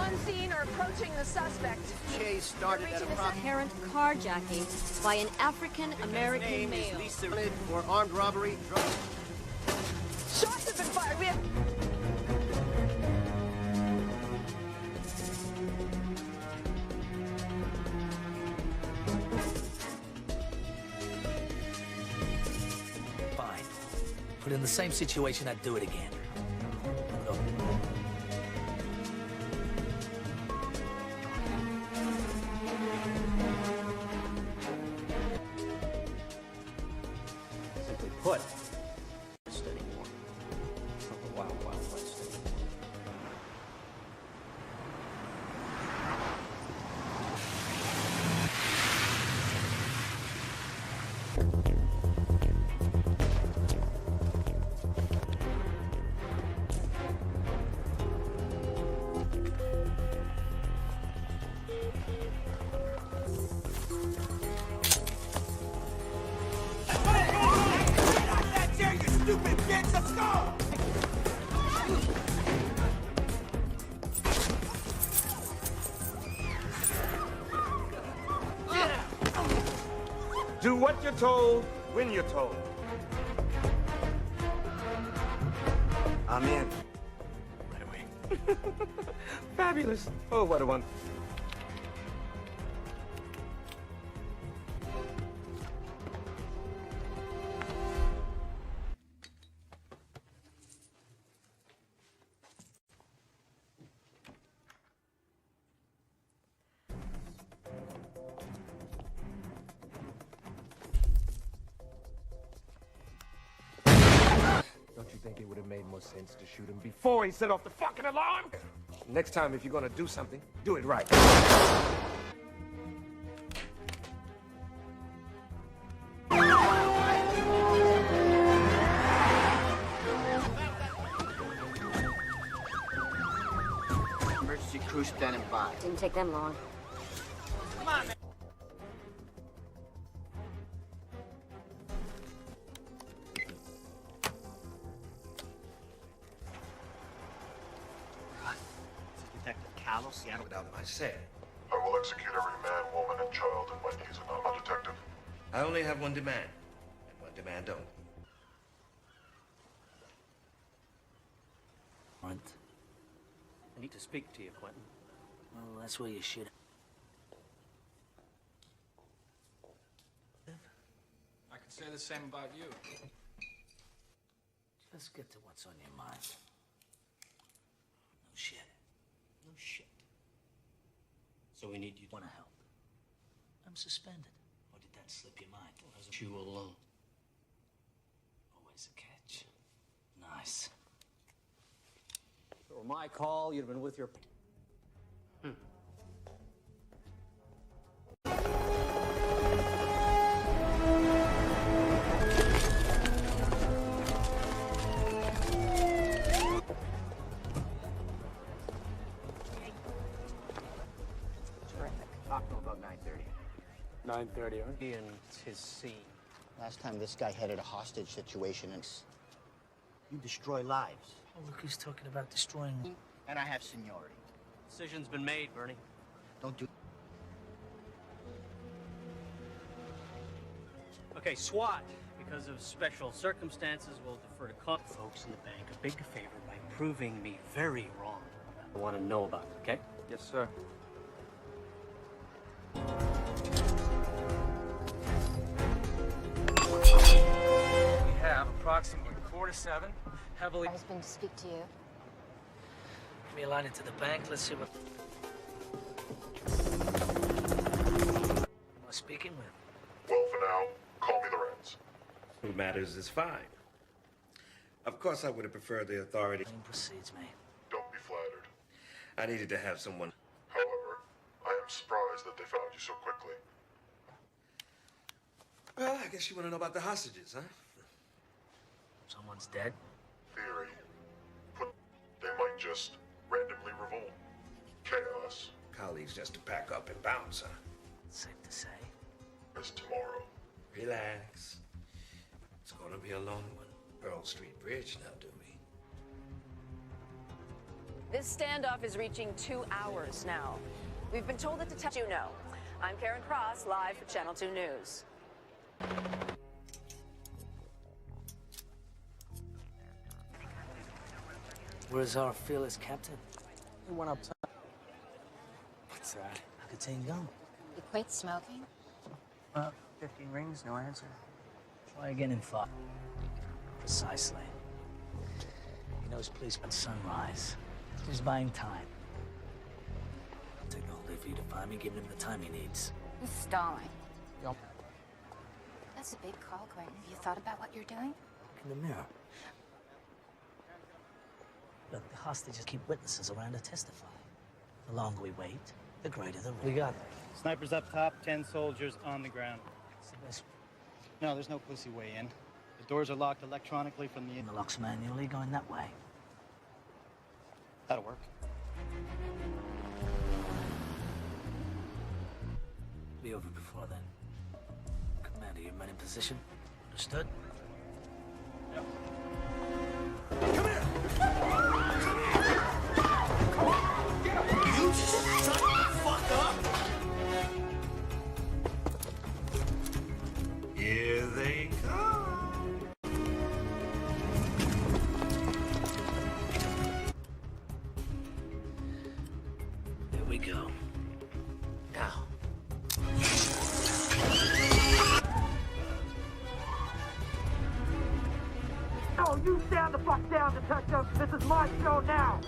on scene or approaching the suspect. Chase started at apparent carjacking by an African-American male. For armed robbery. Shots have been fired. We have... Fine. Put in the same situation, I'd do it again. Look. Simply put, anymore. Wow, West. Stupid bitch, let's go! Do what you're told, when you're told. I'm in. Right away. Fabulous. Oh, what a one. Don't you think it would have made more sense to shoot him before he set off the fucking alarm? Next time, if you're gonna do something, do it right. Emergency crew standing by. Didn't take them long. Come on, man. Seattle. Without my say. I will execute every man, woman, and child in my needs, and I'm a detective. I only have one demand, and one demand only. What? I need to speak to you, Quentin. Well, that's where you should. I could say the same about you. Just get to what's on your mind. No shit. No shit. So we need you to Wanna help? I'm suspended. Or did that slip your mind? Wasn't you alone? Always a catch. Nice. If it were my call, you'd have been with your... Talk to him about 9:30. 9:30, huh? He and his scene. Last time this guy headed a hostage situation, and you destroy lives. Oh, look who's talking about destroying. And I have seniority. Decision's been made, Bernie. Don't do... Okay, SWAT. Because of special circumstances, we'll defer to folks in the bank a big favor by proving me very wrong. I want to know about it, okay? Yes, sir. We have approximately 4 to 7 heavily... Husband to speak to you. Give me a line into the bank. Let's see what. Am I speaking with? Well, for now, call me the Reds. Who matters is fine. Of course, I would have preferred the authority. Claim proceeds, mate. Don't be flattered. I needed to have someone. However, I am surprised that they found you so quickly. Well, I guess you want to know about the hostages, huh? Someone's dead. Theory. They might just randomly revolt. Chaos Colleagues just to pack up and bounce, huh? Safe to say. is tomorrow. Relax. It's gonna be a long one. Pearl Street Bridge now, do we? This standoff is reaching 2 hours now. We've been told that detectives you know. I'm Karen Cross, live for Channel 2 News. Where's our fearless captain? We went up top. What's that? How could team go? You quit smoking? 15 rings, no answer. Try again in 5. Precisely. He knows police at sunrise. He's buying time. Take the whole day for you to find me, giving him the time he needs. He's stalling. Yep. That's a big call, Quentin. Have you thought about what you're doing? Look in the mirror. Look, the hostages keep witnesses around to testify. The longer we wait, the greater the risk. We got this. Snipers up top, 10 soldiers on the ground. It's the best. No, there's no pussy way in. The doors are locked electronically from the... The lock's manually going that way. That'll work. Be over before then. Commander, your men in position. Understood? Yep. You shut the fuck up! Here they come. Here we go. Now. Oh, you stand the fuck down, detective. This is my show now.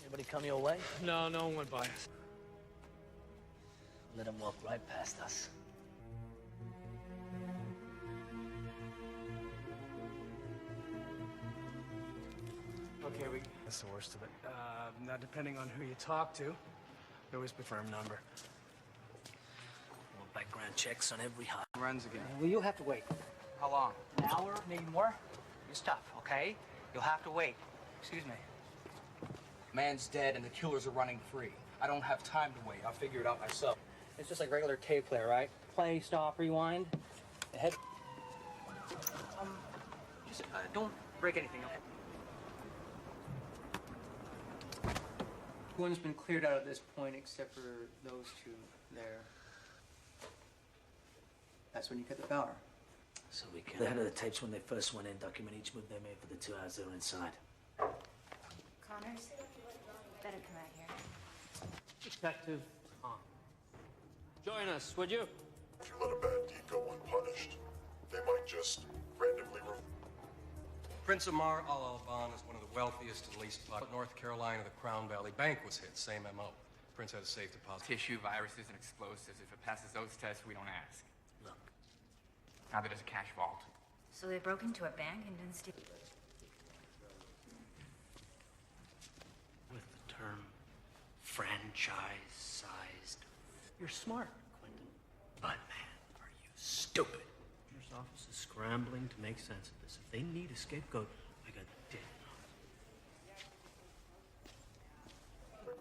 Anybody come your way? No, no one went by us. Let him walk right past us. Okay, that's the worst of it. Now, depending on who you talk to, we always prefer a number. More background checks on every hot. Runs again. Well, you'll have to wait. How long? An hour, maybe more. Your stuff, okay? You'll have to wait. Excuse me. Man's dead and the killers are running free. I don't have time to wait. I'll figure it out myself. It's just like regular tape player, right? Play, stop, rewind. Ahead. Just don't break anything, okay? One's been cleared out at this point except for those two there. That's when you cut the power. So we can. The head of the tapes when they first went in, document each move they made for the 2 hours they were inside. Connors, better come out here. Detective Tom. Join us, would you? If you let a bad deed go unpunished, they might just randomly Prince Amar Al-Alban is one of the wealthiest and least popular. North Carolina, the Crown Valley Bank was hit, same MO. Prince had a safe deposit. Tissue, viruses, and explosives. If it passes those tests, we don't ask. Look. Now that it's a cash vault. So they broke into a bank and didn't steal. With the term franchise-sized. You're smart, Quentin. But man, are you stupid. Your office is scrambling to make sense of this. If they need a scapegoat, I got dead. You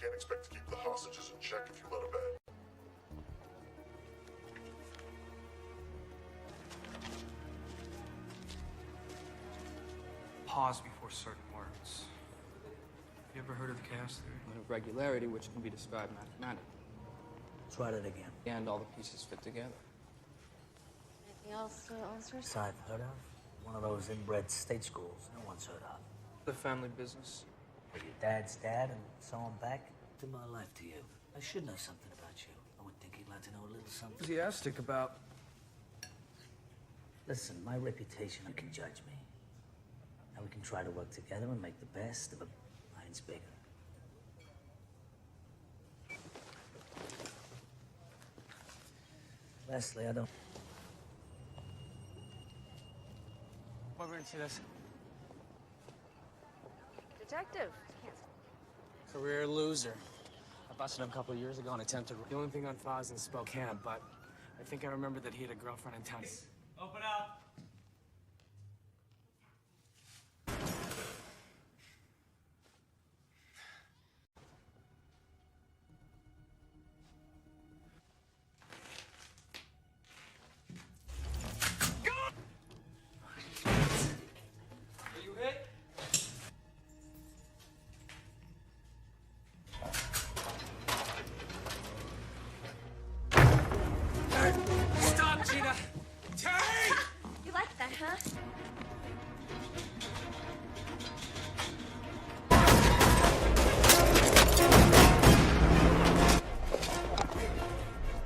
can't expect to keep the hostages in check if you let a bad. Pause before certain words. You ever heard of the chaos theory? Of regularity, which can be described mathematically. Let's write it again. And all the pieces fit together. Anything else on this first? Side heard of? One of those inbred state schools no one's heard of. The family business. But your dad's dad and so on back. To my life to you. I should know something about you. I would think he'd like to know a little something. Enthusiastic about Listen, my reputation, you can judge me. And we can try to work together and make the best of a mine's bigger. Leslie, I don't... We're going to see this. Detective. Career loser. I busted him a couple of years ago and attempted... The only thing on file is in Spokane, but I think I remember that he had a girlfriend in town. Open up. Stop, Gina! Terry! You like that, huh?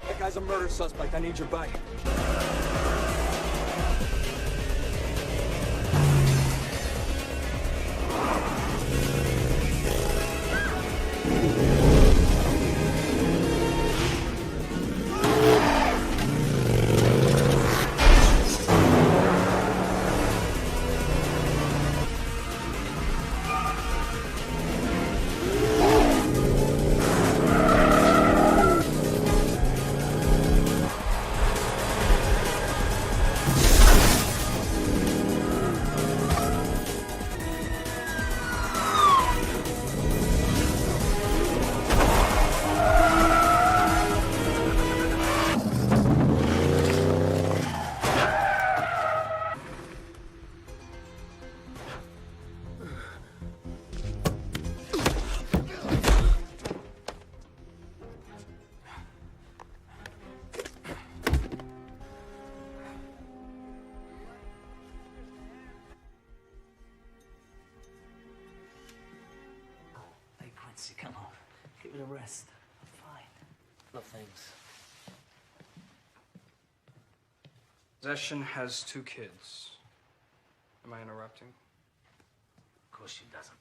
That guy's a murder suspect. I need your bike. Come on, give it a rest. I'm fine. No things. Possession has 2 kids. Am I interrupting? Of course she doesn't.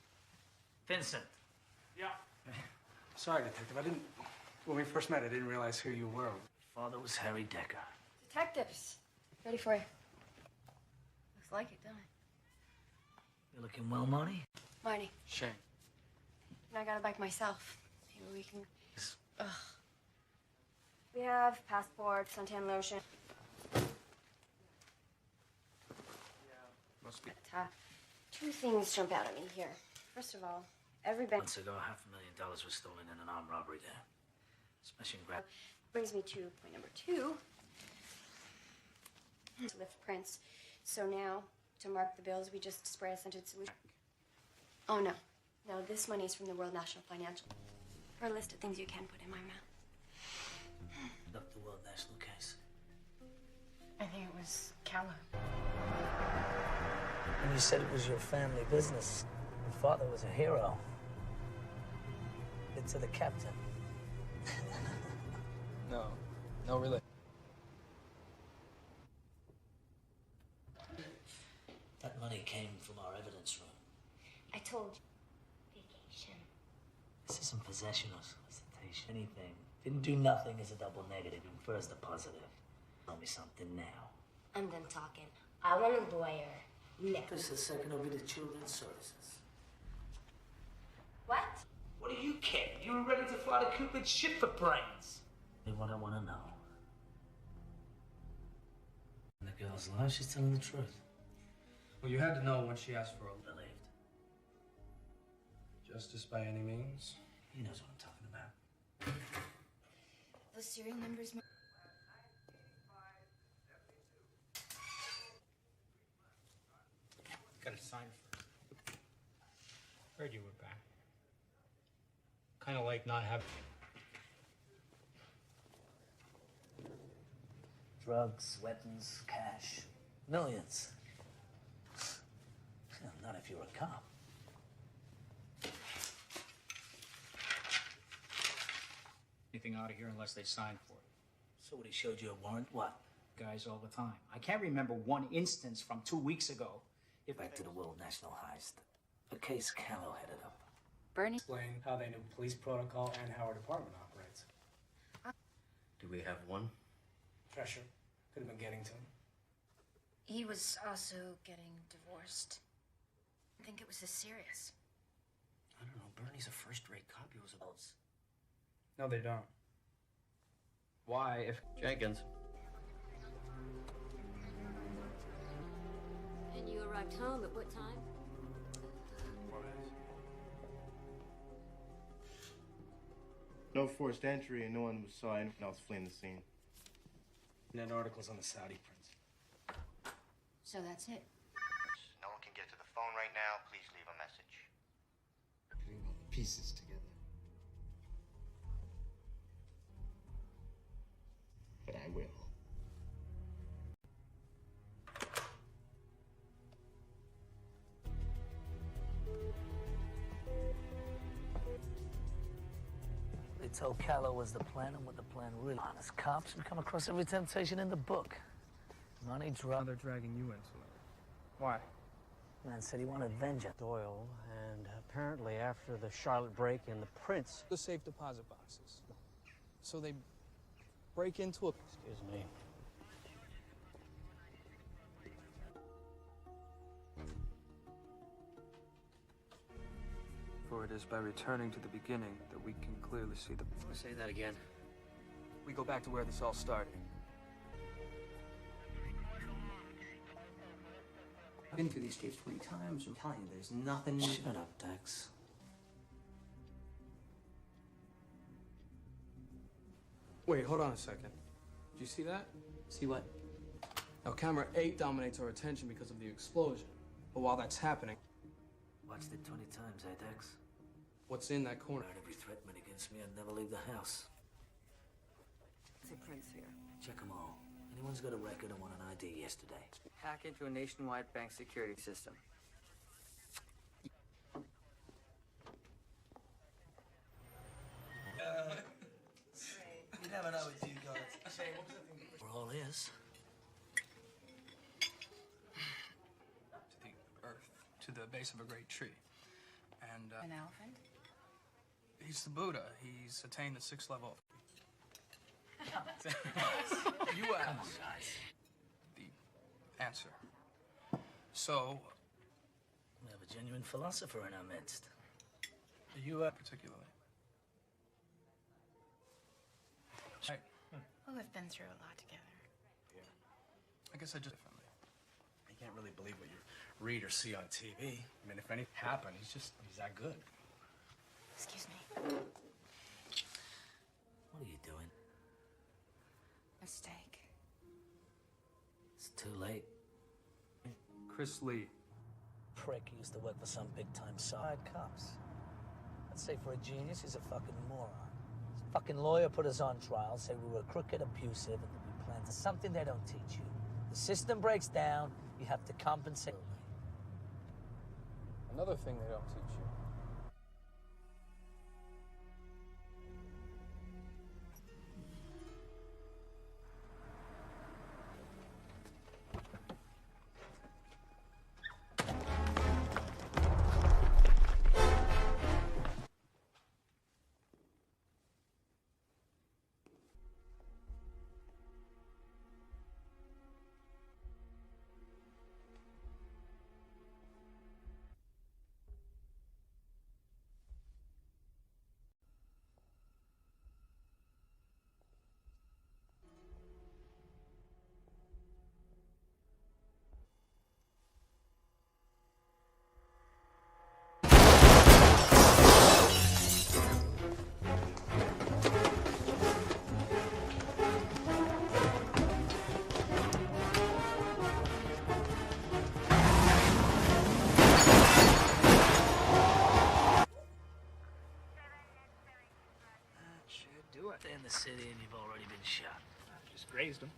Vincent. Yeah. Sorry, Detective. When we first met, I didn't realize who you were. Father was Harry Decker. Detectives. Ready for you. Looks like it, don't it? You're looking well, Marty? Marty. Shane. And I got a bike myself. Maybe we can... Ugh. We have passports, suntan lotion. Must be. But, 2 things jump out at me here. First of all, every bank... Months ago, $500,000 was stolen in an armed robbery there. Smashing grab. Brings me to point number 2. To lift prints. So now, to mark the bills, we just spray a scented solution. Oh, no. No, this money is from the World National Financial. For a list of things you can put in my mouth. Up the World National case. I think it was Keller. And you said it was your family business. Your father was a hero. It's to the captain. No, really. That money came from our evidence room. I told you. Vacation. This isn't possession or solicitation. Anything. Didn't do nothing is a double negative. Infers the positive. Tell me something now. I'm done talking. I want a lawyer. No. Just a second over to Children's Services. What? What do you care? You were ready to fly to Cupid's ship for brains. Hey, what I want to know. In the girl's life, she's telling the truth. Well, you had to know when she asked for a Believed. justice by any means. He knows what I'm talking about. Those serial numbers... Got to sign first. Heard you were back. Kind of like not having... Drugs, weapons, cash. Millions. Not if you're a cop. anything out of here unless they sign for it. So what, he showed you a warrant? What? guys all the time. I can't remember one instance from 2 weeks ago. Back to the World National Heist. A case Callow headed up. Bernie? Explain how they knew police protocol and how our department operates. Do we have one? Pressure. Could have been getting to him. He was also getting divorced. I think it was this serious. I don't know. Bernie's a first-rate cop. He was about... No, they don't. Why, if... Jenkins. And you arrived home at what time? No forced entry, and no one saw anyone else fleeing the scene. And that article's on the Saudi prince. So that's it. No one can get to the phone right now. Please leave a message. Putting all the pieces together. But I will. They told Callow was the plan and what the plan really. Honest cops would come across every temptation in the book. Money, drugs. They're dragging you into it. Why? Man said he wanted vengeance. Doyle, and apparently after the Charlotte break-in, the prince... The safe deposit boxes. So they break into a... Excuse me. For it is by returning to the beginning that we can clearly see the... Say that again. We go back to where this all started. I've been through these tapes 3 times. I'm telling you, there's nothing... Shut up, Dex. Wait, hold on a second. Did you see that? See what? Now, camera 8 dominates our attention because of the explosion. But while that's happening... Watched it 20 times, eh, Dex? What's in that corner? Heard every threat made against me, I'd never leave the house. See Prince here. Check them all. Anyone's got a record and want an ID yesterday. Hack into a nationwide bank security system. You never know with you guys. We're all ears. To the earth, to the base of a great tree. And, An elephant? he's the Buddha. He's attained the 6th level. You asked the answer. So, We have a genuine philosopher in our midst. you particularly. Right. Well, we've been through a lot together. I guess I just differently. You can't really believe what you read or see on TV. I mean, if anything happened, he's that good. Excuse me. What are you doing? Mistake. It's too late. Chris Lee. Prick used to work for some big-time side cops. I'd say for a genius, he's a fucking moron. His fucking lawyer put us on trial, said we were crooked, abusive, and that we planned to something they don't teach you. The system breaks down, you have to compensate. Another thing they don't teach you. Stay in the city and you've already been shot. Just grazed him.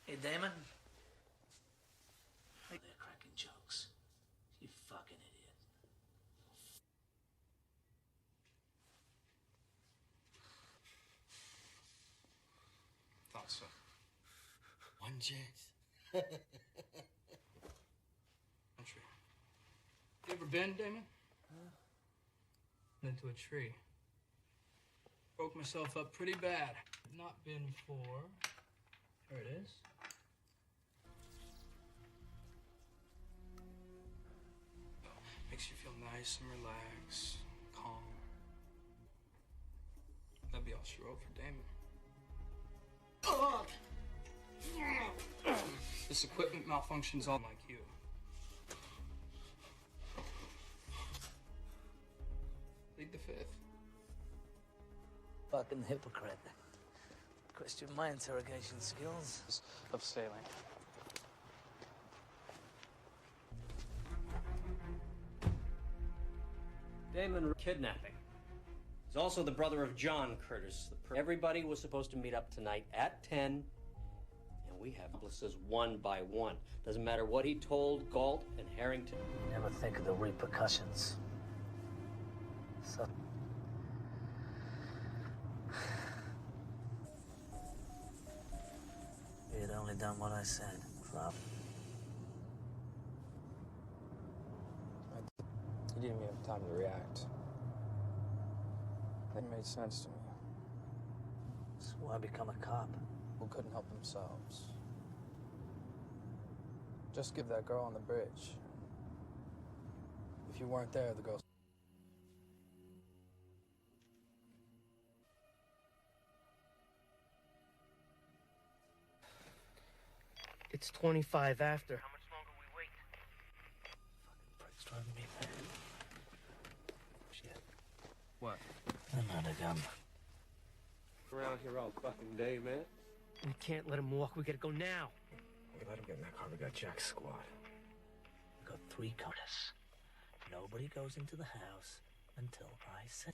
Hey, Damon. They're cracking jokes. You fucking idiot. son. One chance. Tree. You ever been, Damon? Into a tree. Broke myself up pretty bad. Not been for. There it is. Makes you feel nice and relaxed, calm. That'd be all she wrote for Damon. This equipment malfunctions all like you. Plead the fifth. Fucking hypocrite. Question my interrogation skills. Of sailing. Damon kidnapping. He's also the brother of John Curtis. Everybody was supposed to meet up tonight at 10, and we have accomplices one by one. Doesn't matter what he told Galt and Harrington. Never think of the repercussions. So... He had only done what I said. Drop. He didn't even have time to react. That made sense to me. So why become a cop? Who couldn't help themselves. Just give that girl on the bridge. If you weren't there, the girl... It's 25 after. How much longer we wait? Fucking prick's driving me mad. Shit. What? Another gun. Around here all fucking day, man. We can't let him walk. We gotta go now. We let him get in that car. We got Jack's squad. We got 3 cars. Nobody goes into the house until I say.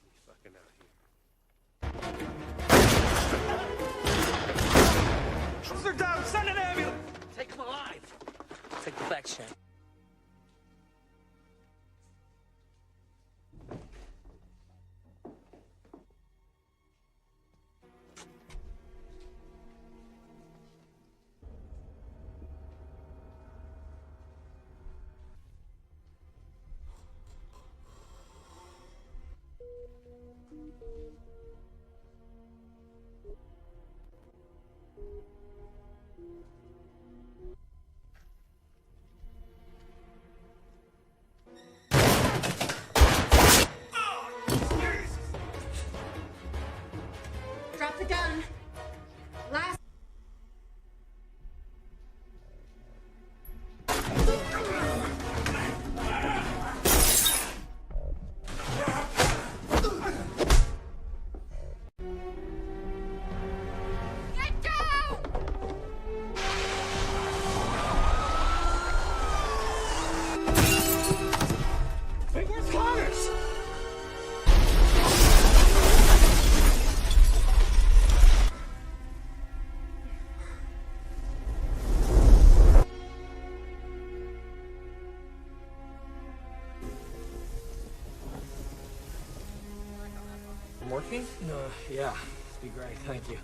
He's fucking out here. They're down! Send an ambulance! Take him alive! Take the back, Shane. Drop the gun. Last. Get down! Hey, where's Connors? Working? Yeah. Be great, thank you.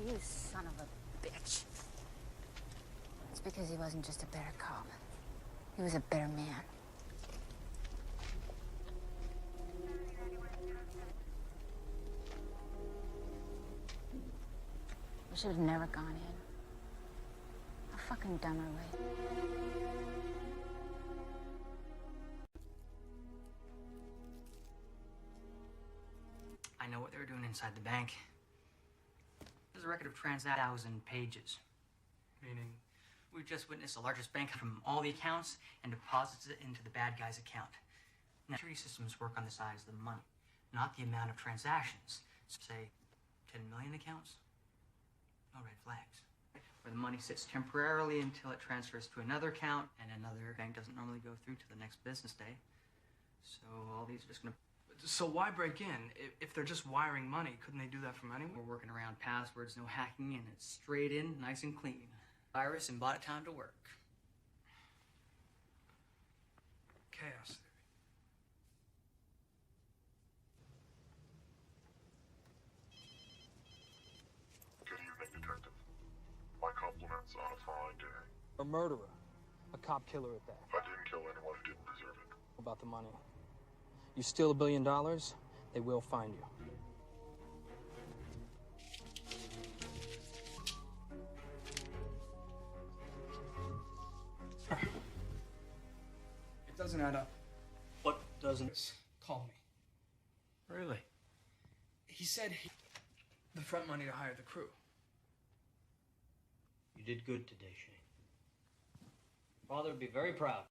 You son of a bitch. It's because he wasn't just a better cop. He was a better man. We should have never gone in. How fucking dumb are we? I know what they were doing inside the bank. There's a record of 1,000 pages. Meaning? We've just witnessed the largest bank from all the accounts and deposits it into the bad guy's account. Now, security systems work on the size of the money, not the amount of transactions. So, say, 10 million accounts? No red flags. Where the money sits temporarily until it transfers to another account, and another bank doesn't normally go through to the next business day. So all these are just gonna... So why break in? If they're just wiring money, couldn't they do that from anywhere? We're working around passwords, no hacking, and it's straight in, nice and clean. Virus and bought it time to work. chaos theory. Good evening, Detective. My compliments on a fine day. A murderer. A cop killer at that. I didn't kill anyone who didn't deserve it. About the money. You steal $1 billion, they will find you. It doesn't add up. What doesn't? Call me. Really? He said the front money to hire the crew. You did good today, Shane. Father would be very proud.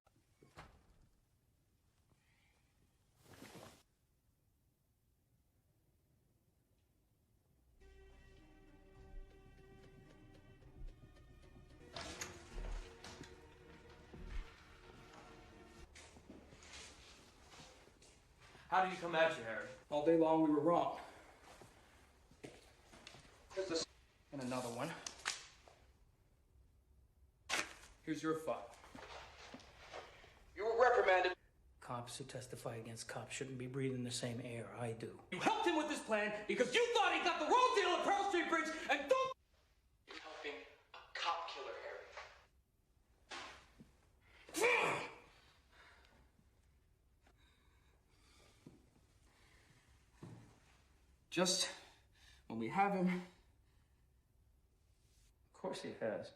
How did you come at you, Harry? All day long we were wrong. And another one. Here's your file. You were reprimanded. Cops who testify against cops shouldn't be breathing the same air I do. You helped him with this plan because you thought he got the wrong deal at Pearl Street Bridge and don't... You're helping a cop killer, Harry. Just when we have him. Of course he has.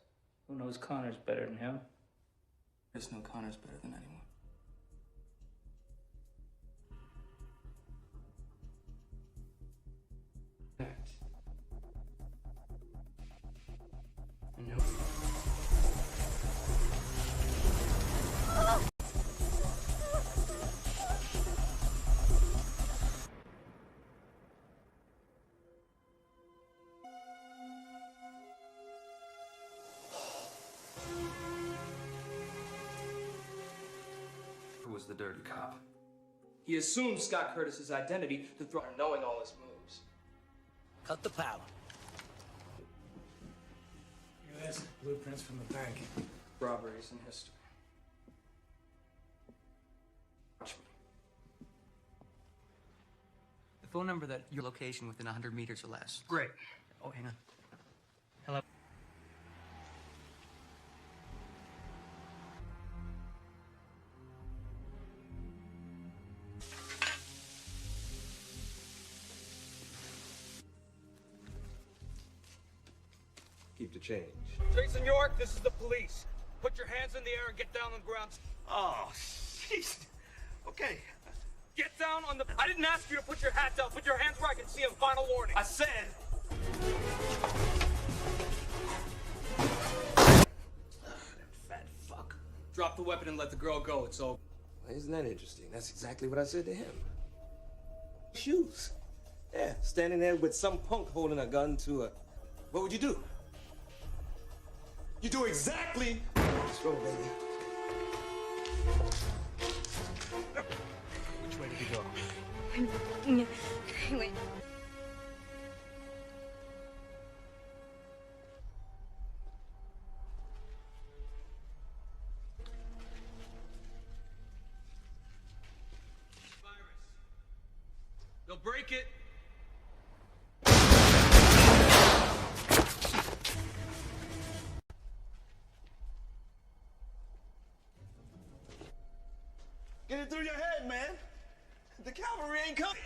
Who knows Connor's better than him? There's no Connor's better than anyone. I know. Who was the dirty cop? He assumed Scott Curtis's identity to throw knowing all his moves. Cut the power. Here's blueprints from the bank. Robberies in history. Watch me. The phone number that your location within 100 meters or less. Great. Oh, hang on. Hello. Keep the change. Jason York, this is the police. Put your hands in the air and get down on the ground. Oh, jeez. Okay. Get down on the... I didn't ask you to put your hat down. Put your hands where I can see them. Final warning. I said... Fat fuck. Drop the weapon and let the girl go. It's over. Well, isn't that interesting? That's exactly what I said to him. Shoes. Yeah, standing there with some punk holding a gun to a... What would you do? You do exactly... Let's roll, baby. Which way did he go? Wait. They'll break it. Get it through your head, man. The cavalry ain't coming.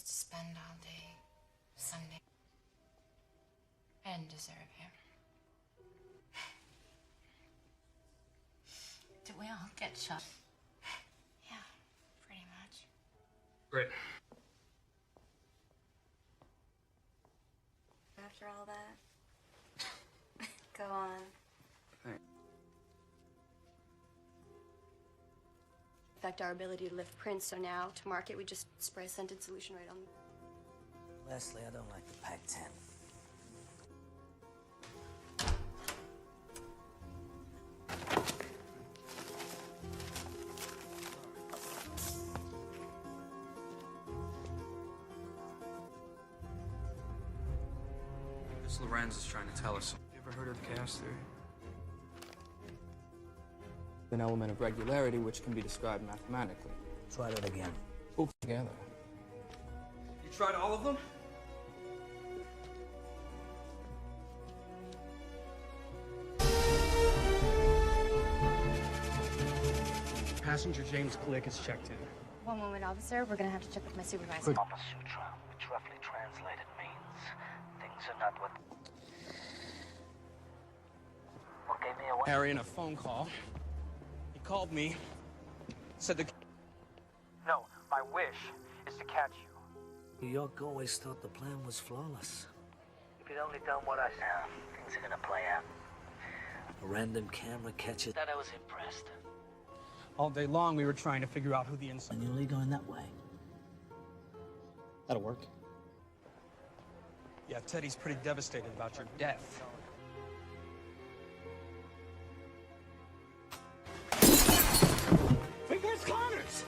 just to spend all day Sunday. I didn't deserve him. Did we all get shot? Yeah, pretty much. Great. After all that, go on. Affect our ability to lift prints, so now to market we just spray a scented solution right on. Leslie, I don't like the Pac-10. This Lorenz is trying to tell us. You ever heard of the chaos theory? An element of regularity which can be described mathematically. Try that again. Pull together. You tried all of them? Passenger James Glick is checked in. One moment, officer. We're gonna have to check with my supervisor. Kama Sutra, which roughly translated means things are not what gave me away. Harry, in a phone call, he called me, said the... No, my wish is to catch you. New York always thought the plan was flawless. If you'd only done what I said, things are gonna play out. A random camera catches. That I was impressed. All day long, we were trying to figure out who the inside... And you're only going that way. That'll work. Yeah, Teddy's pretty devastated about your death. Wait, where's Connors?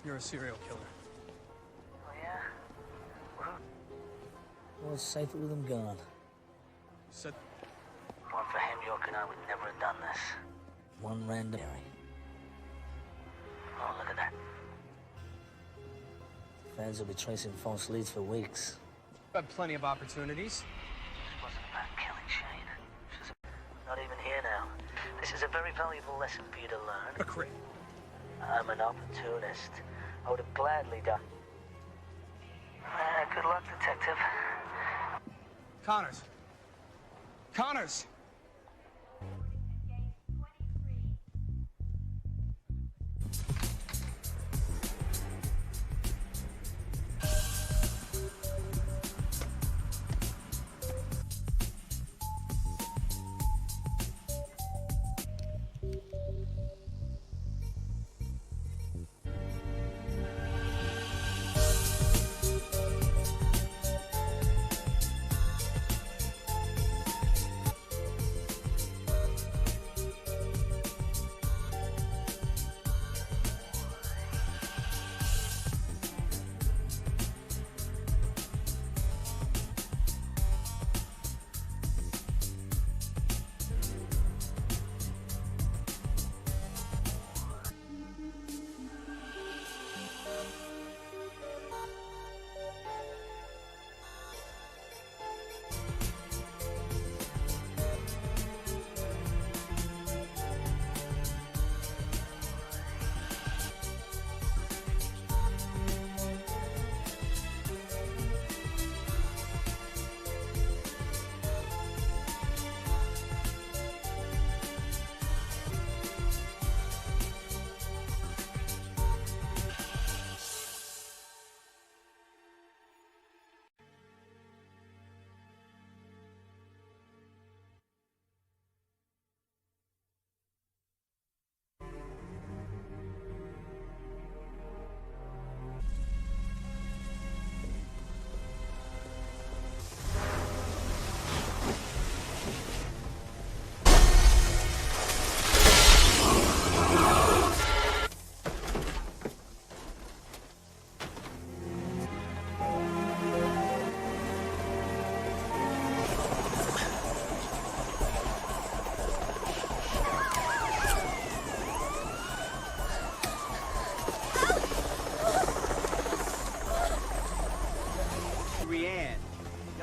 You're a serial killer. Oh, yeah? Well, it's safer with him gone. Said... One for him, York and I would never have done this. One random... Oh, look at that. Fans will be tracing false leads for weeks. I've had plenty of opportunities. This wasn't about killing Shane. She's not even here now. This is a very valuable lesson for you to learn. A crit. I'm an opportunist. I would have gladly done. Good luck, detective. Connors. Connors!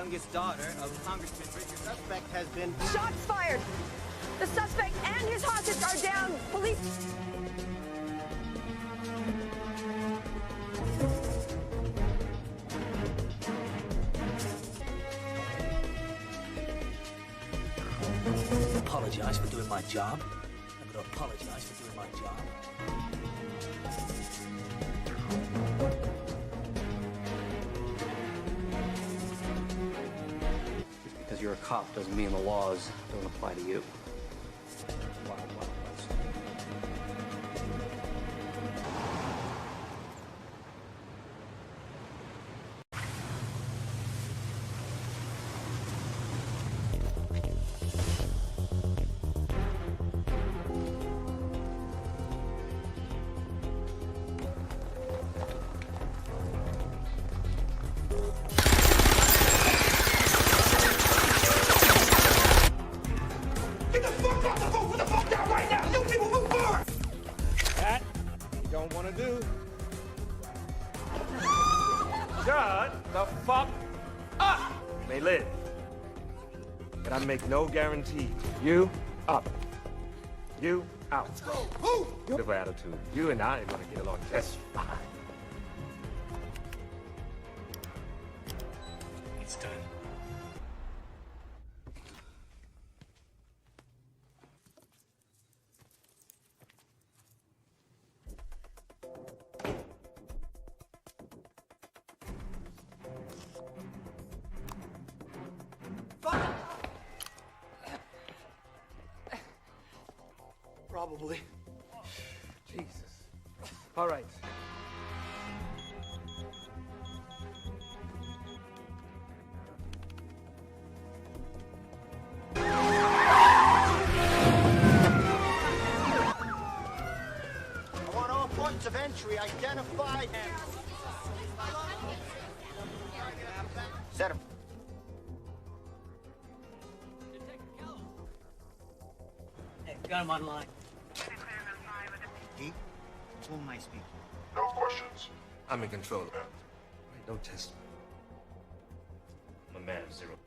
youngest daughter of Congressman Richard. Suspect has been... Shots fired! The suspect and his hostage are down. Police... Apologize for doing my job. I'm gonna apologize for doing my job. Just because you're a cop doesn't mean the laws don't apply to you. Wild, wild west. Get the fuck off the boat! Put the fuck down right now! You people move forward! That you don't want to do. Shut the fuck up! You may live, but I make no guarantees. You up. You out. Let's go. Move! Good attitude. You and I are gonna get along just fine. It's done. Probably. Jesus. All right. I want all points of entry identified. Set him. Hey, got him online. Pete, who am I speaking? No questions. I'm in control. No test. I'm a man of zero.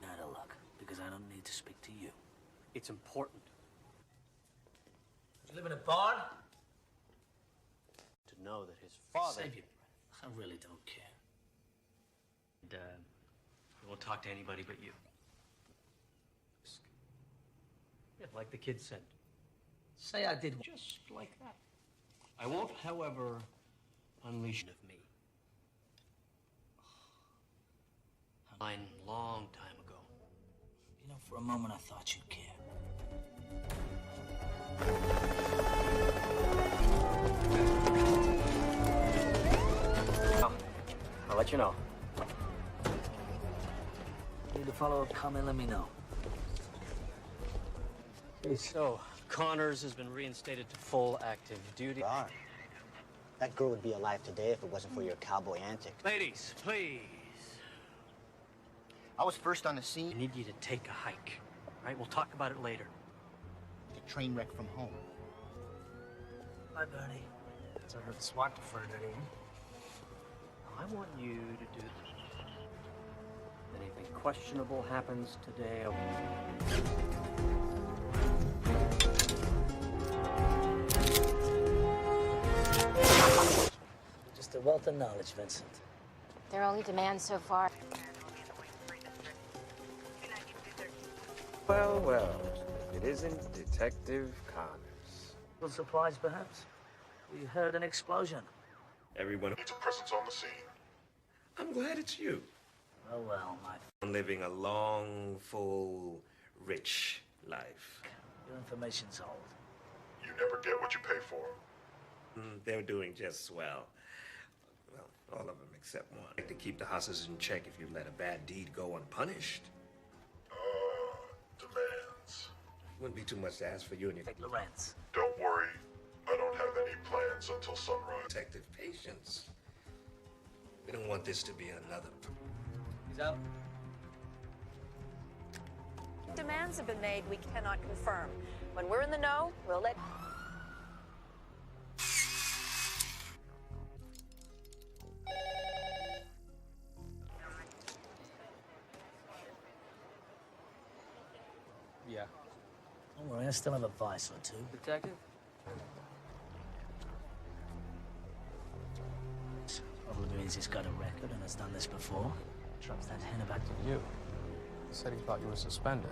Not a luck, because I don't need to speak to you. It's important You live in a barn? to know that his father... Save your breath. I really don't care. And, he won't talk to anybody but you. Yeah, like the kid said. Say I did. Just like that. I won't, however, unleash of me. Mine long time ago. You know, for a moment I thought you'd care. I'll let you know. Need a follow-up comment, let me know. Hey, so, Connors has been reinstated to full active duty. Darn. That girl would be alive today if it wasn't for your cowboy antics. Ladies, please. I was first on the I scene. need you to take a hike. All right, we'll talk about it later. The train wreck from home. Bye, Bernie. So I heard the SWAT deferred anything. I want you to do this. If anything questionable happens today, Just a wealth of knowledge, Vincent. Their only demand so far. Well, well. It isn't Detective Connors. Well, supplies, perhaps? We heard an explosion. Everyone. Needs a presence on the scene. I'm glad it's you. Oh, well, my... I'm living a long, full, rich life. Your information's old. You never get what you pay for. They're doing just swell. Well, all of them except one. Like to keep the hostages in check if you let a bad deed go unpunished. Demands. Wouldn't be too much to ask for you and your... Take Lorenz. Don't worry. I don't have any plans until sunrise. Detective patience. We don't want this to be another... He's out. Demands have been made we cannot confirm. When we're in the know, we'll let... Don't worry, I still have a vice or two. Detective? Probably means he's got a record and has done this before. Drops that hint about You. He said he thought you were suspended.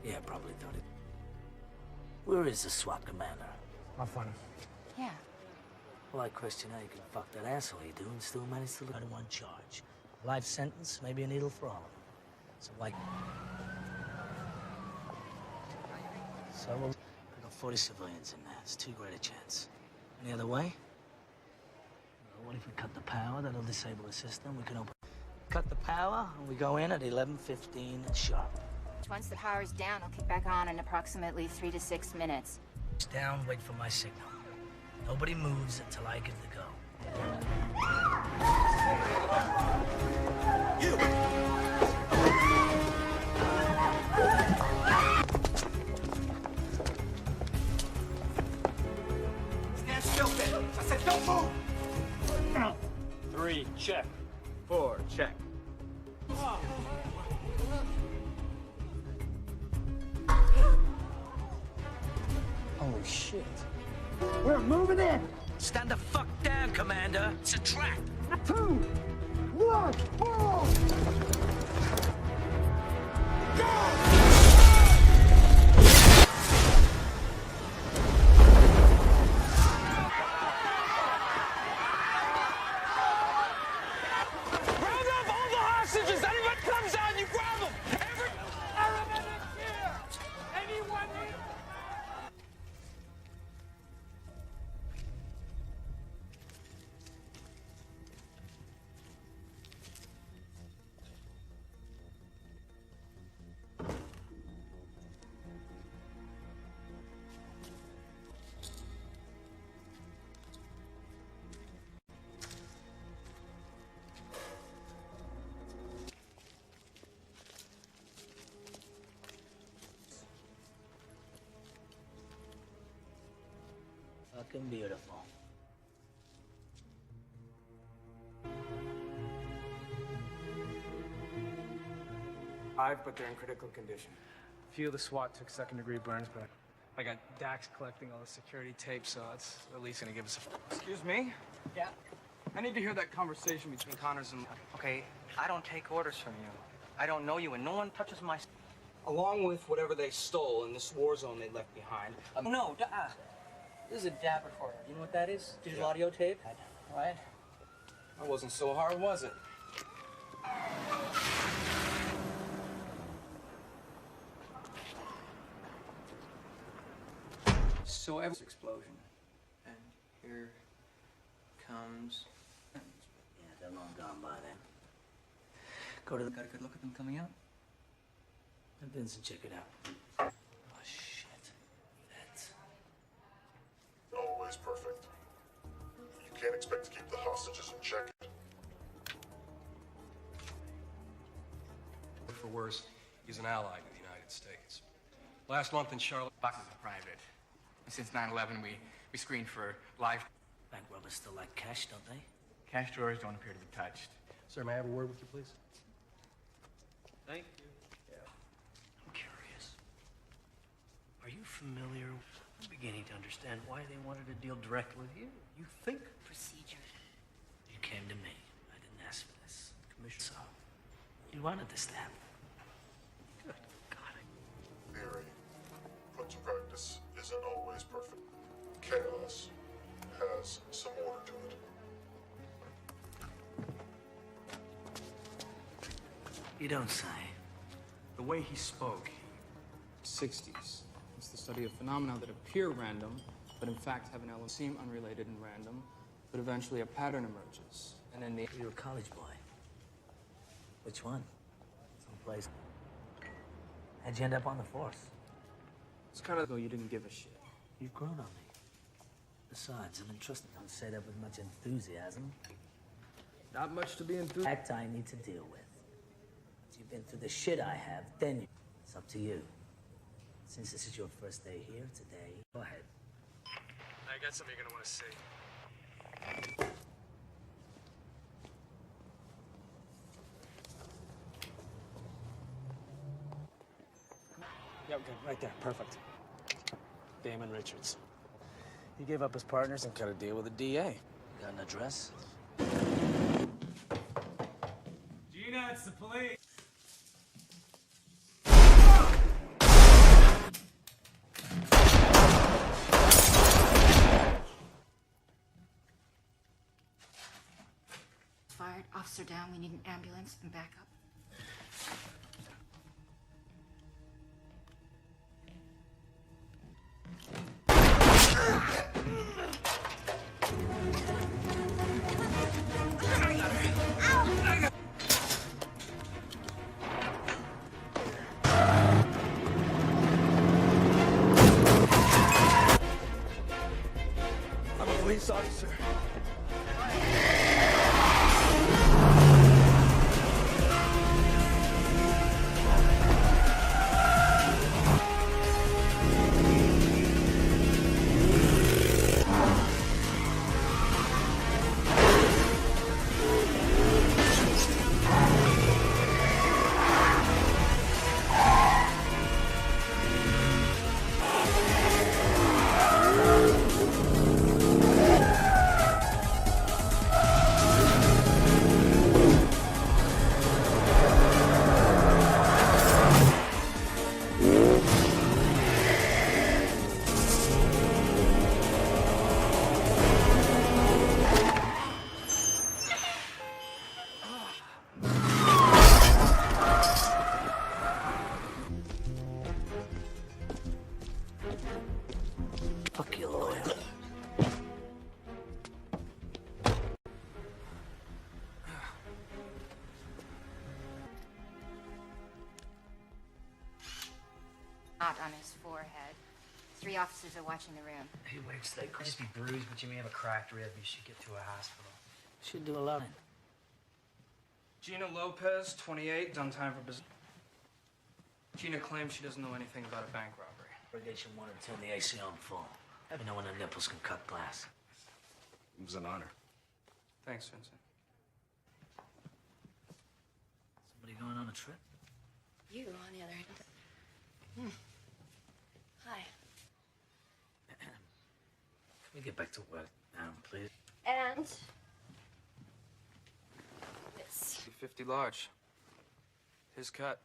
Yeah, probably thought it. Where is the SWAT commander? I'll find him. Yeah. Well, I question how you can fuck that asshole you do and still manage to look at one charge. Life sentence, maybe a needle for all of them. So why? So we've got 40 civilians in there. It's too great a chance. Any other way? Well, what if we cut the power? That'll disable the system. We can open. Cut the power, and we go in at 11:15 sharp. Once the power's down, I'll kick back on in approximately 3 to 6 minutes. Down, wait for my signal. Nobody moves until I give the go. Stand still, Ben. I said don't move. 3, check. 4, check. Holy shit. We're moving in. Stand the fuck down, Commander. It's a trap. 2, 1, move! Round up all the hostages! Anyone comes out, you grab them! Every paramedic here! Anyone here? Fucking beautiful. But they're in critical condition. A few of the SWAT took second-degree burns, but I got Dax collecting all the security tape, so it's at least gonna give us a... Excuse me? Yeah. I need to hear that conversation between Connors and... Okay, I don't take orders from you. I don't know you, and no one touches my... Along with whatever they stole in this war zone they left behind. No, this is a DAB recorder. You know what that is? Digital audio tape? Right? That wasn't so hard, was it? So every explosion. And here comes... Yeah, they're long gone by then. Go to the... Got a good look at them coming out? And Vincent, check it out. Oh, shit. That's... Always perfect. You can't expect to keep the hostages in check. For worse, he's an ally to the United States. Last month in Charlotte... Boxes are private. Since 9/11, we screened for live... Bank robbers still like cash, don't they? Cash drawers don't appear to be touched. Sir, may I have a word with you, please? Thank you. Yeah. I'm curious. Are you familiar? I'm beginning to understand why they wanted to deal directly with you. You think Procedure. You came to me. I didn't ask for this. Commissioner. So, you wanted this to happen. Good God. Theory, put to practice, isn't always perfect. Chaos has some order to it. You don't say. The way he spoke, 60s. It's the study of phenomena that appear random, but in fact have an element seem unrelated and random, but eventually a pattern emerges. And then the... You're a college boy. Which one? Someplace. How'd you end up on the force? It's kind of though you didn't give a shit. You've grown on me. Besides, I'm entrusted. Don't say that with much enthusiasm. Not much to be enthused. Fact I need to deal with. Once you've been through the shit I have, then you... It's up to you. Since this is your first day here today, go ahead. I got something you're gonna want to see. Yeah, good. Right there. Perfect. Damon Richards. He gave up his partners and cut a deal with the DA. Got an address? Gina, it's the police. Fired. Officer down. We need an ambulance and backup. I'm a police officer. Fuck your lawyer. Not on his forehead. 3 officers are watching the room. He wakes, they Could just be bruised, but you may have a cracked rib. You should get to a hospital. should do a lot. Gina Lopez, 28, done time for business. Gina claims she doesn't know anything about a bank robbery. Irrigation wanted to turn the AC on full. Let me know when the nipples can cut glass. It was an honor. Thanks, Vincent. Somebody going on a trip? You, on the other hand. Hi. Can we get back to work now, please? And this. 50 large. His cut.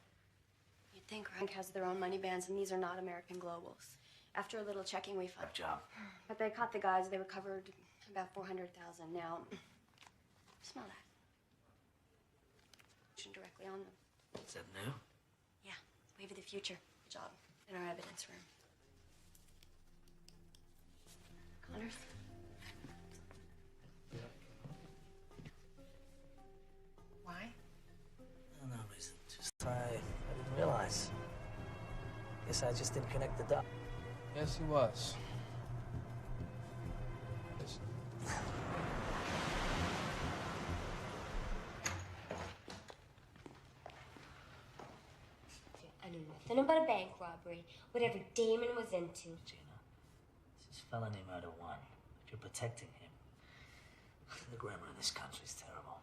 You'd think Rank has their own money bands, and these are not American Globals. After a little checking, we found. Good job. But they caught the guys. They recovered about 400,000. Now, smell that. Directly on them. Is that new? Yeah, wave of the future. Good job. In our evidence room. Connors. Why? No reason. Just I didn't realize. Guess I just didn't connect the dots. Yes, he was. Yes. I knew nothing about a bank robbery, whatever Damon was into. Gina, this is felony murder 1. But you're protecting him. The grammar in this country is terrible.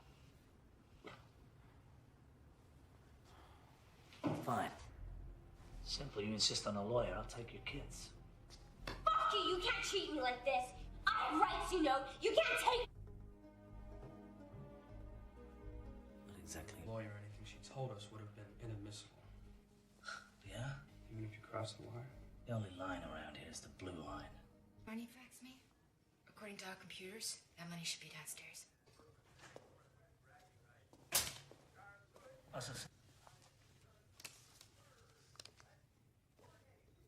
Fine. Simple. You insist on a lawyer, I'll take your kids. Fuck you! You can't treat me like this! I have rights, you know! You can't take... What exactly? Lawyer, anything she told us would have been inadmissible. Yeah? Even if you cross the wire? The only line around here is the blue line. Money fax me? According to our computers, that money should be downstairs.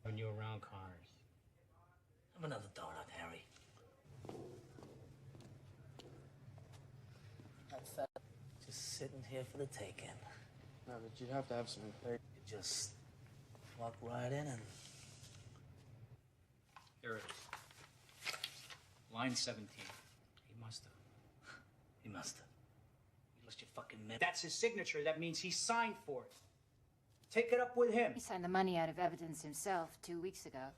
When you're around Connors. Have another donut, Harry. Just sitting here for the taking. No, but you'd have to have some faith. You just walk right in and... Here it is. Line 17. He must have. He must have. You lost your fucking mind. That's his signature. That means he signed for it. Take it up with him. He signed the money out of evidence himself 2 weeks ago.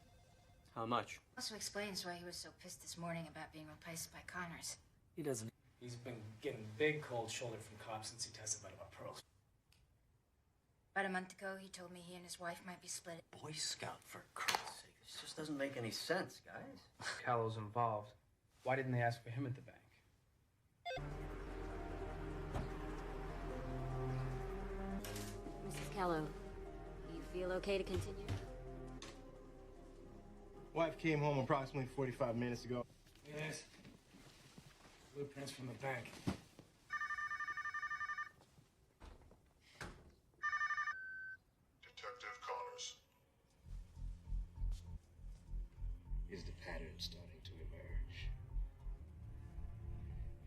How much? Also explains why he was so pissed this morning about being replaced by Connors. He doesn't... He's been getting big cold shoulder from cops since he testified about pearls. About a month ago, he told me he and his wife might be split. Boy Scout, for Christ's sake. It's just This doesn't make any sense, guys. Callow's involved. Why didn't they ask for him at the bank? Mrs. Callow, you feel okay to continue? Wife came home approximately 45 minutes ago. Yes. Blueprints from the bank. Detective Connors. Is the pattern starting to emerge?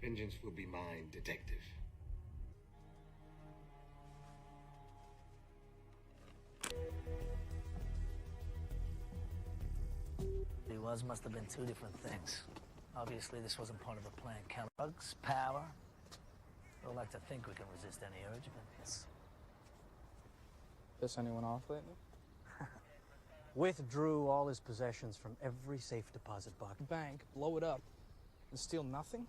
Vengeance will be mine, detective. Must have been two different things. Obviously, this wasn't part of the plan. Drugs, power. I would like to think we can resist any urge, but yes. Piss anyone off lately? Withdrew all his possessions from every safe deposit box. Bank, blow it up, and steal nothing?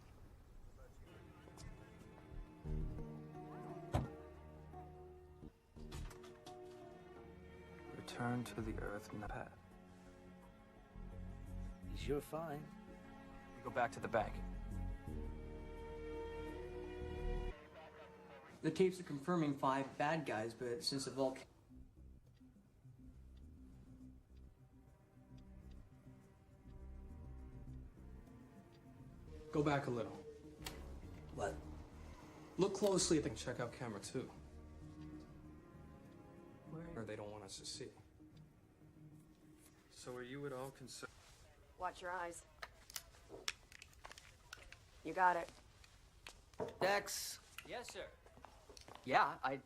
Return to the earth, Pat. You're fine. We go back to the bank. The tapes are confirming 5 bad guys, but since the vault... Go back a little. What? Look closely at the... Check out camera 2. Where they don't want us to see. So are you at all concerned? Watch your eyes. You got it. Dex. Yes, sir. Yeah, I'd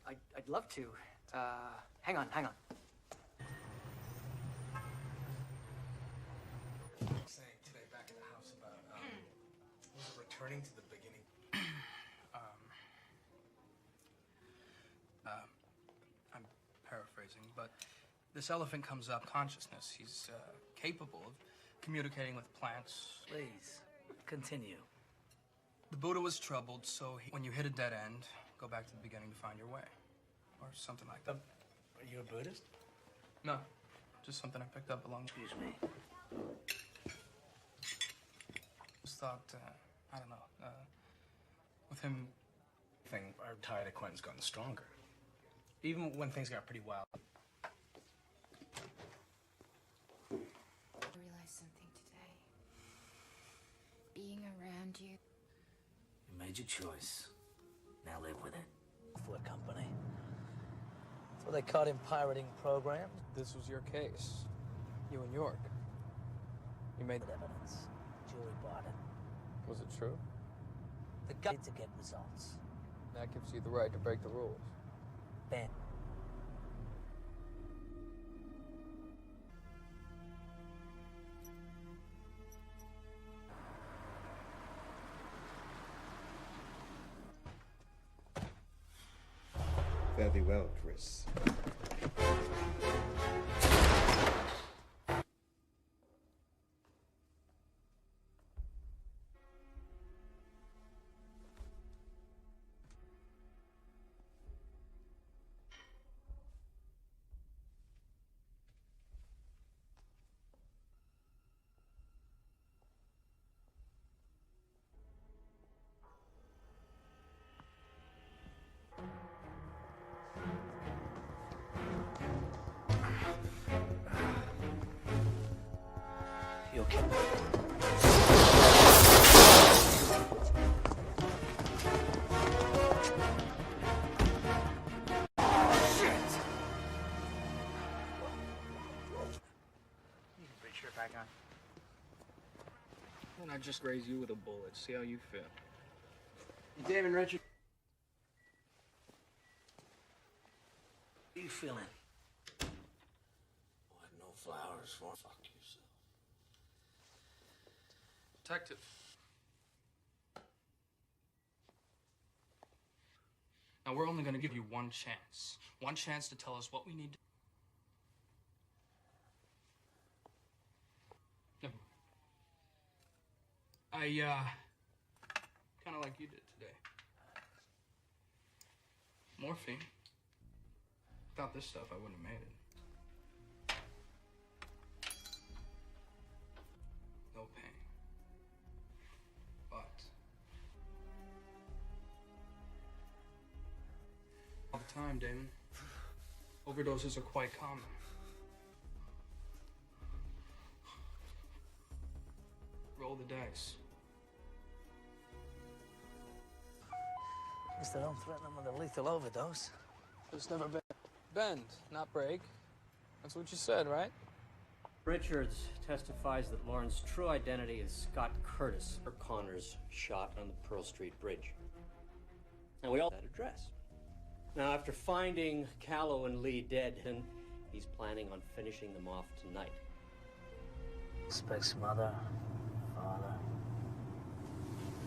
love to. Hang on. Saying today back at the house about, was it returning to the beginning? I'm paraphrasing, but this elephant comes up consciousness. He's capable of communicating with plants. Please, continue. The Buddha was troubled, so when you hit a dead end, go back to the beginning to find your way. Or something like that. Are you a Buddhist? No, just something I picked up along... Excuse me. Just thought, I don't know, with him... Our tie to Quentin's gotten stronger. Even when things got pretty wild. I realized something today. Being around you. You made your choice. Now live with it. For a company. So they caught him pirating programs. This was your case. You and York. You made... Evidence. Jury bought it. Was it true? The guy to get results. That gives you the right to break the rules. Ben. Very well, Chris. You okay? Back on. And I just raise you with a bullet. See how you feel. David Richard. How are you feeling? What, no flowers for? Fuck yourself. Detective. Now, we're only going to give you one chance. One chance to tell us what we need to... I, kind of like you did today. Morphine. Without this stuff, I wouldn't have made it. time, Damon. Overdoses are quite common. Roll the dice. At least I don't threaten them with a lethal overdose. There's never been. Bend, not break. That's what you said, right? Richards testifies that Lauren's true identity is Scott Curtis, or Connors shot on the Pearl Street Bridge. And we all that address. Now, after finding Callow and Lee dead, he's planning on finishing them off tonight. Suspect's mother, father,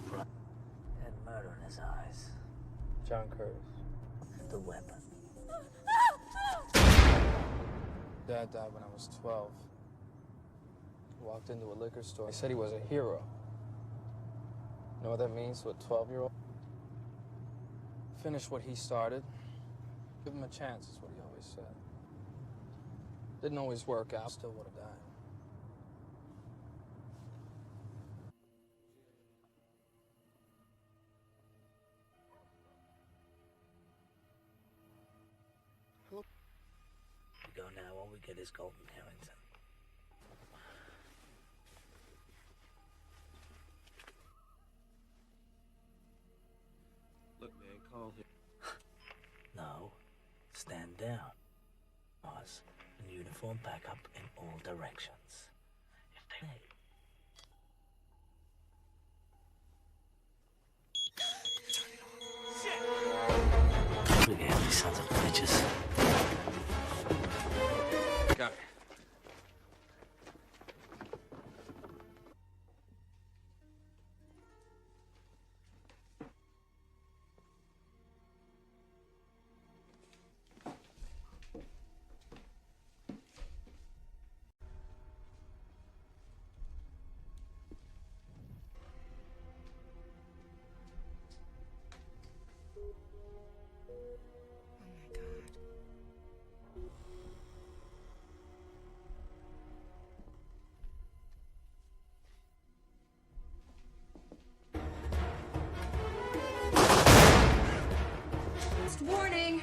brother. Had murder in his eyes. John Curtis. And the weapon. Dad died when I was 12. Walked into a liquor store. He said he was a hero. You know what that means to a 12-year-old? Finish what he started. Give him a chance, is what he always said. Didn't always work out. Still would have died. We go now, all we get is Golden Harrington. Look, man, call him. No, stand down. Pause and uniform back up in all directions. If they... Look at these sons of bitches. Got it. Warning!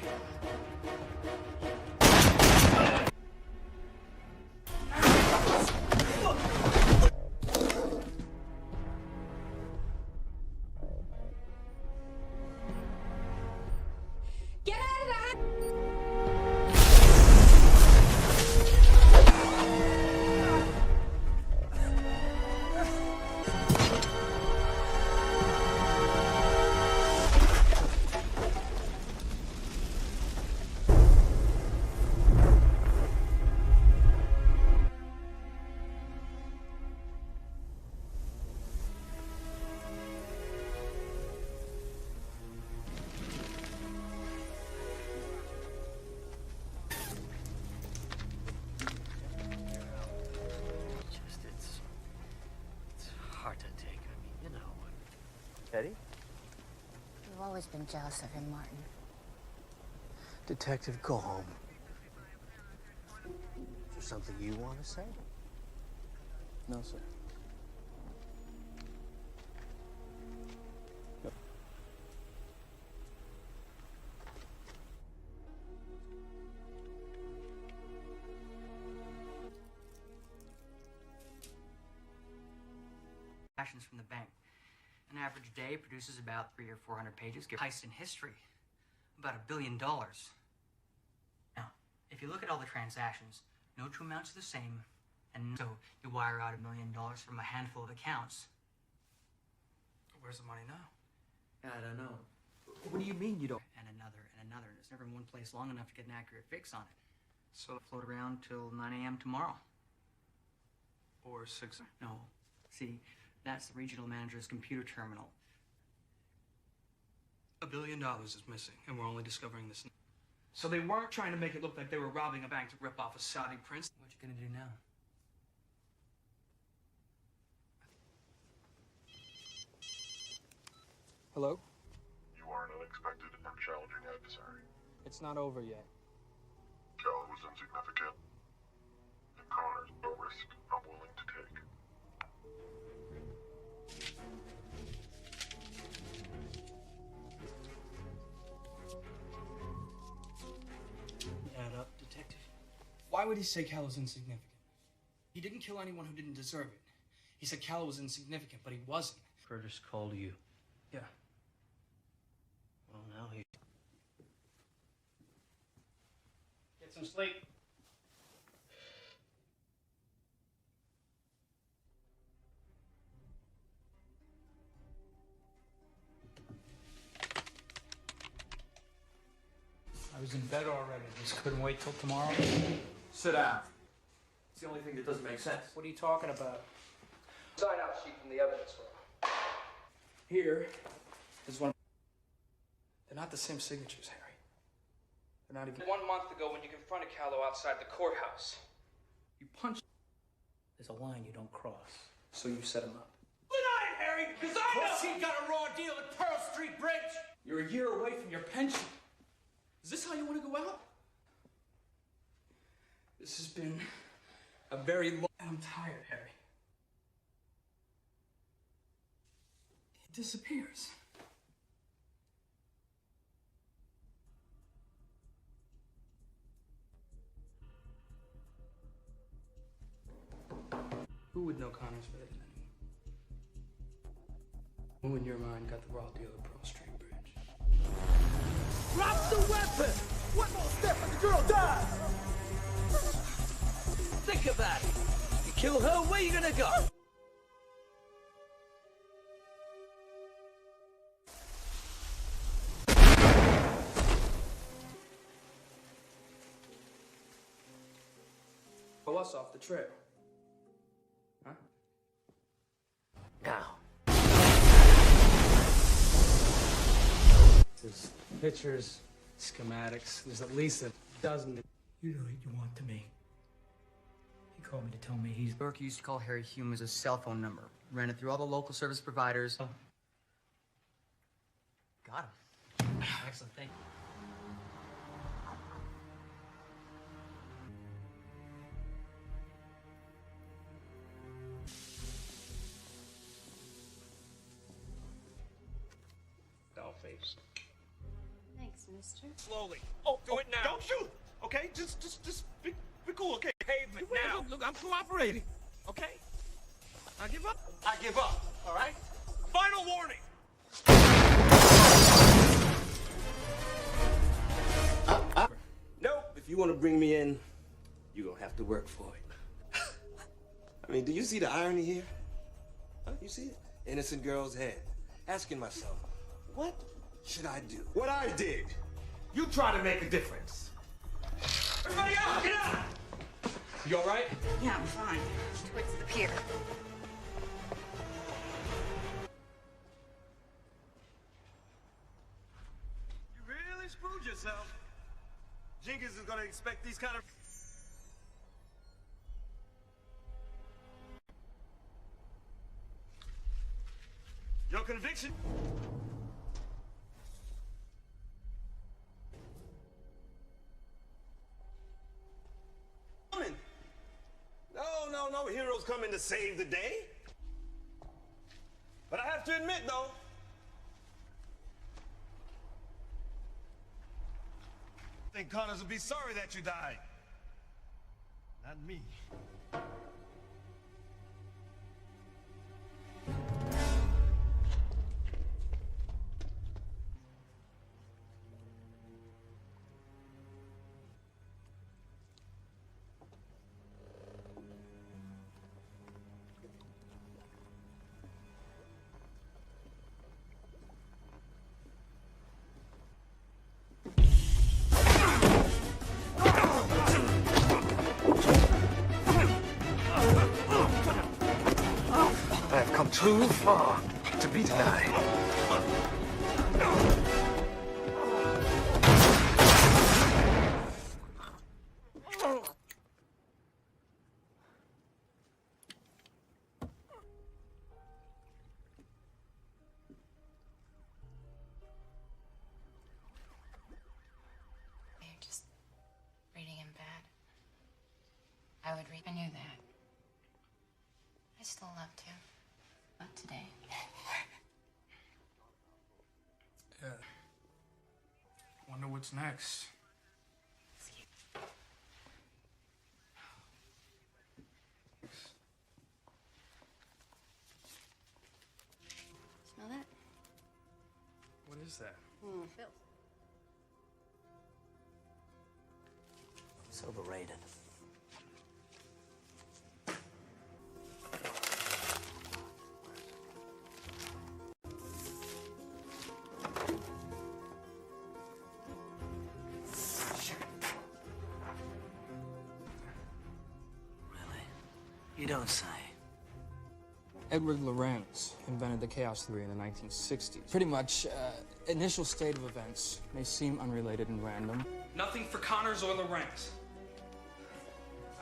Get out of the house! It's hard to take. I mean, you know. Eddie? You've always been jealous of him, Martin. Detective, go home. Is there something you want to say? No, sir. Transactions from the bank. An average day produces about 300 or 400 pages. Heist in history. About $1 billion. Now, if you look at all the transactions, no two amounts are the same, and so you wire out $1 million from a handful of accounts. Where's the money now? I don't know. What do you mean you don't? And another, and another. It's never in one place long enough to get an accurate fix on it. So it'll float around till 9 a.m. tomorrow. Or 6? No. See, that's the regional manager's computer terminal. $1 billion is missing, and we're only discovering this. So they weren't trying to make it look like they were robbing a bank to rip off a Saudi prince? What you gonna do now? Hello? You are an unexpected and challenging adversary. It's not over yet. Cal was insignificant, and Connor's no risk I'm willing to take. Why would he say Callow was insignificant? He didn't kill anyone who didn't deserve it. He said Callow was insignificant, but he wasn't. Curtis called you. Yeah. Well, now he... Get some sleep. I was in bed already. Just couldn't wait till tomorrow. Sit down. It's the only thing that doesn't make sense. What are you talking about? Sign out sheet from the evidence room. Here is one. They're not the same signatures, Harry. They're not even... 1 month ago when you confronted Callow outside the courthouse. You punched... There's a line you don't cross. So you set him up. Deny it, Harry, because I know he got a raw deal at Pearl Street Bridge. You're a year away from your pension. Is this how you want to go out? This has been a very long... I'm tired, Harry. He disappears. Who would know Connor's better than anyone? Who in your mind got the raw deal at Pearl Street Bridge? Drop the weapon! One more step and the girl dies! Think about it. You kill her, where you gonna go? Pull us off the trail. Huh? Now. There's pictures, schematics. There's at least a dozen. You know what you want to me. He called me to tell me he's... Burke used to call Harry Hume as a cell phone number. Ran it through all the local service providers. Oh. Got him. Excellent, thank you. Doll-faced. Thanks, mister. Slowly. Oh, do it now. Don't shoot. Okay, just be cool. Okay. Pavement now. Look, I'm cooperating. Okay. I give up. I give up, all right? Final warning. Nope. If you want to bring me in, you're gonna have to work for it. I mean, do you see the irony here? Huh? You see it? Innocent girl's head. Asking myself, what should I do? What I did. You try to make a difference. Everybody out! Get out! You all right? Yeah, I'm fine. Towards the pier. You really screwed yourself. Jenkins is gonna expect these kind of... Your conviction? No heroes coming to save the day. But I have to admit, though, I think Connors will be sorry that you died. Not me. I've come too far to be denied. You're just reading him bad. I would read. I knew that. I still love to. Not today. Yeah. Wonder what's next. is that? Phil. It's overrated. You don't say. Edward Lorenz invented the chaos theory in the 1960s. Pretty much, initial state of events may seem unrelated and random. Nothing for Connors or Lorenz.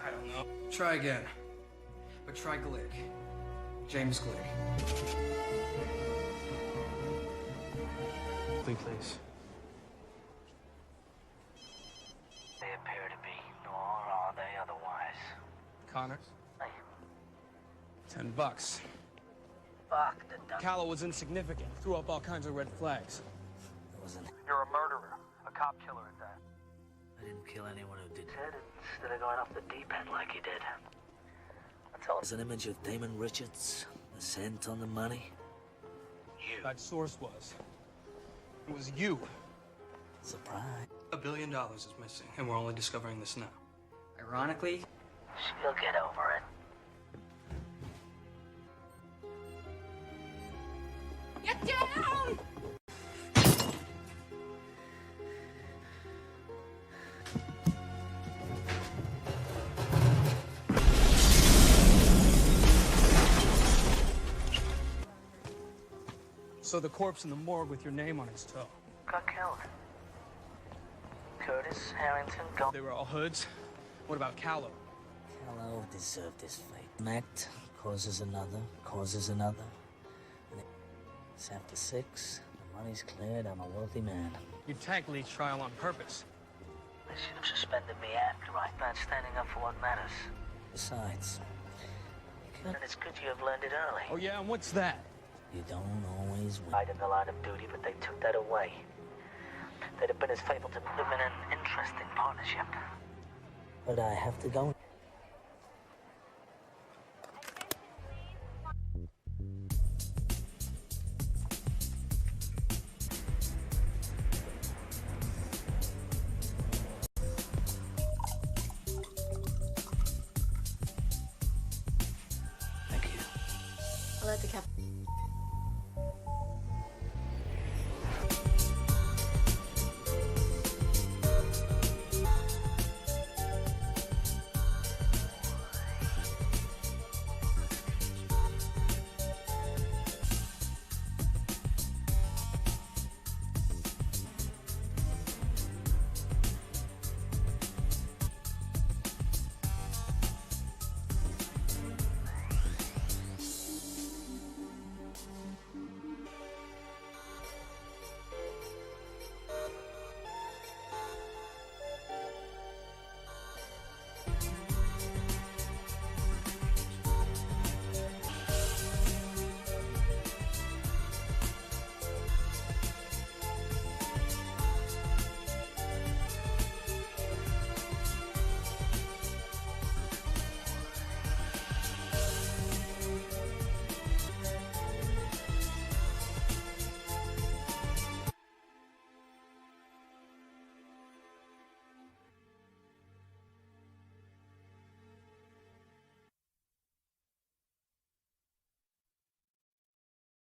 I don't know. Try again. But try Glick. James Glick. Please. They appear to be, nor are they otherwise. Connors? $10. Fuck the duck. Callow was insignificant. Threw up all kinds of red flags. It wasn't. You're a murderer. A cop killer at that. I didn't kill anyone who did it. Instead of going off the deep end like he did. There's an image of Damon Richards, the scent on the money. You. That source was. It was you. Surprise. $1 billion is missing, and we're only discovering this now. Ironically, she'll get over it. Get down! So the corpse in the morgue with your name on its toe. Got killed. Curtis, Harrington, go. They were all hoods. What about Callow? Callow deserved his fate. An act causes another, causes another. And it's after 6, the money's cleared, I'm a wealthy man. You tanked Lee's trial on purpose. They should have suspended me after I not standing up for what matters. Besides, and it's good you have learned it early. Oh yeah, and what's that? You don't always win. Right in the line of duty, but they took that away. They'd have been as faithful to them in an interesting partnership. But I have to go. I'll let the captain.